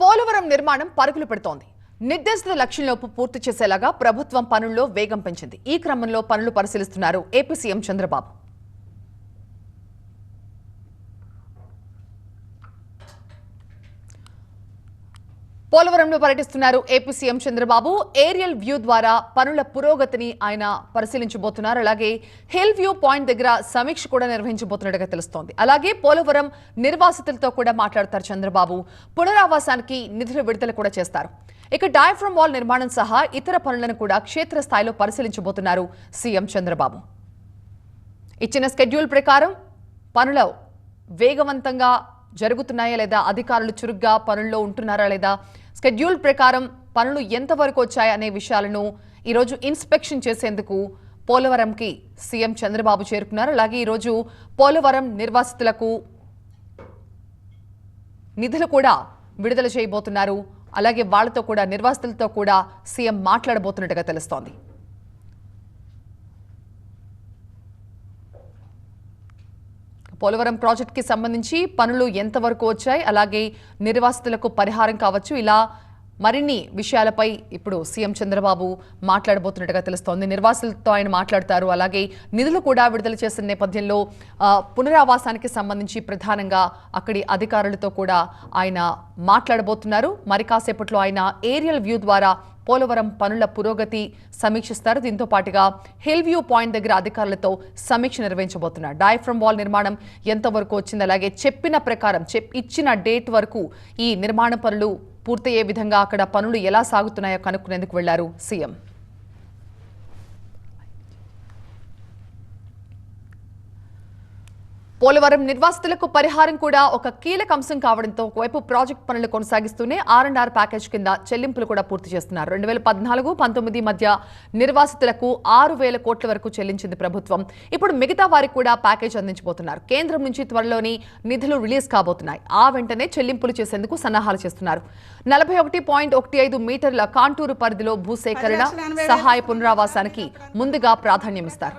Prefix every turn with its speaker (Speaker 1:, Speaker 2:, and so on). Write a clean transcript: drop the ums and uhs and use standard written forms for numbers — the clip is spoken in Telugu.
Speaker 1: పోలవరం నిర్మాణం పరుగులు పెడుతోంది. నిర్దేశిత లక్ష్యంలోపు పూర్తి చేసేలాగా ప్రభుత్వం పనుల్లో వేగం పెంచింది. ఈ క్రమంలో పనులు పరిశీలిస్తున్నారు ఏపీ సీఎం చంద్రబాబు. పోలవరంలో పర్యటిస్తున్నారు AP CM Chandrababu. Aerial view ద్వారా పనుల పురోగతిని ఆయన పరిశీలించబోతున్నారు. అలాగే హిల్ వ్యూ పాయింట్ దగ్గర సమీక్ష కూడా నిర్వహించబోతున్నట్టుగా తెలుస్తోంది. అలాగే పోలవరం నిర్వాసితులతో కూడా మాట్లాడతారు చంద్రబాబు. పునరావాసానికి నిధుల విడుదల కూడా చేస్తారు. ఇక డయాఫ్రమ్ వాల్ నిర్మాణం సహా ఇతర పనులను కూడా క్షేత్రస్థాయిలో పరిశీలించబోతున్నారు సీఎం చంద్రబాబు. ఇచ్చిన స్కెడ్యూల్ ప్రకారం పనులు వేగవంతంగా జరుగుతున్నాయా లేదా, అధికారులు చురుగ్గా పనుల్లో ఉంటున్నారా లేదా, స్కెడ్యూల్ ప్రకారం పనులు ఎంతవరకు వచ్చాయి అనే విషయాలను ఈరోజు ఇన్స్పెక్షన్ చేసేందుకు పోలవరంకి సీఎం చంద్రబాబు చేరుకున్నారు. అలాగే ఈరోజు పోలవరం నిర్వాసితులకు నిధులు కూడా విడుదల చేయబోతున్నారు. అలాగే వాళ్లతో కూడా, నిర్వాసితులతో కూడా సీఎం మాట్లాడబోతున్నట్టుగా తెలుస్తోంది. పోలవరం ప్రాజెక్ట్ కి సంబంధించి పనులు ఎంతవరకు వచ్చాయి, అలాగే నిర్వాసితులకు పరిహారం కావచ్చు, ఇలా మరిన్ని విషయాలపై ఇప్పుడు సీఎం చంద్రబాబు మాట్లాడబోతున్నట్టుగా తెలుస్తోంది. నిర్వాసితులతో ఆయన మాట్లాడతారు. అలాగే నిధులు కూడా విడుదల చేసిన నేపథ్యంలో పునరావాసానికి సంబంధించి ప్రధానంగా అక్కడి అధికారులతో కూడా ఆయన మాట్లాడబోతున్నారు. మరి కాసేపట్లో ఆయన ఏరియల్ వ్యూ ద్వారా పోలవరం పనుల పురోగతి సమీక్షిస్తారు. దీంతో పాటుగా హిల్ వ్యూ పాయింట్ దగ్గర అధికారులతో సమీక్ష నిర్వహించబోతున్నారు. డయాఫ్రమ్ వాల్ నిర్మాణం ఎంతవరకు వచ్చింది, అలాగే చెప్పిన ప్రకారం ఇచ్చిన డేట్ వరకు ఈ నిర్మాణ పనులు పూర్తయ్యే విధంగా అక్కడ పనులు ఎలా సాగుతున్నాయో కనుక్కునేందుకు వెళ్లారు సీఎం. పోలవరం నిర్వాసితులకు పరిహారం కూడా ఒక కీలక అంశం కావడంతో ఒకవైపు ప్రాజెక్ట్ పనులు కొనసాగిస్తూనే R&R ప్యాకేజ్ కింద చెల్లింపులు కూడా పూర్తి చేస్తున్నారు. 2014-19 మధ్య నిర్వాసితులకు 6,000 కోట్ల వరకు చెల్లించింది ప్రభుత్వం. ఇప్పుడు మిగతా వారికి కూడా ప్యాకేజ్ అందించబోతున్నారు. కేంద్రం నుంచి త్వరలోని నిధులు రిలీజ్ కాబోతున్నాయి. ఆ వెంటనే చెల్లింపులు చేసేందుకు సన్నాహాలు చేస్తున్నారు. 41.15 మీటర్ల కాంటూరు పరిధిలో భూసేకరణ, సహాయ పునరావాసానికి ముందుగా ప్రాధాన్యమిస్తారు.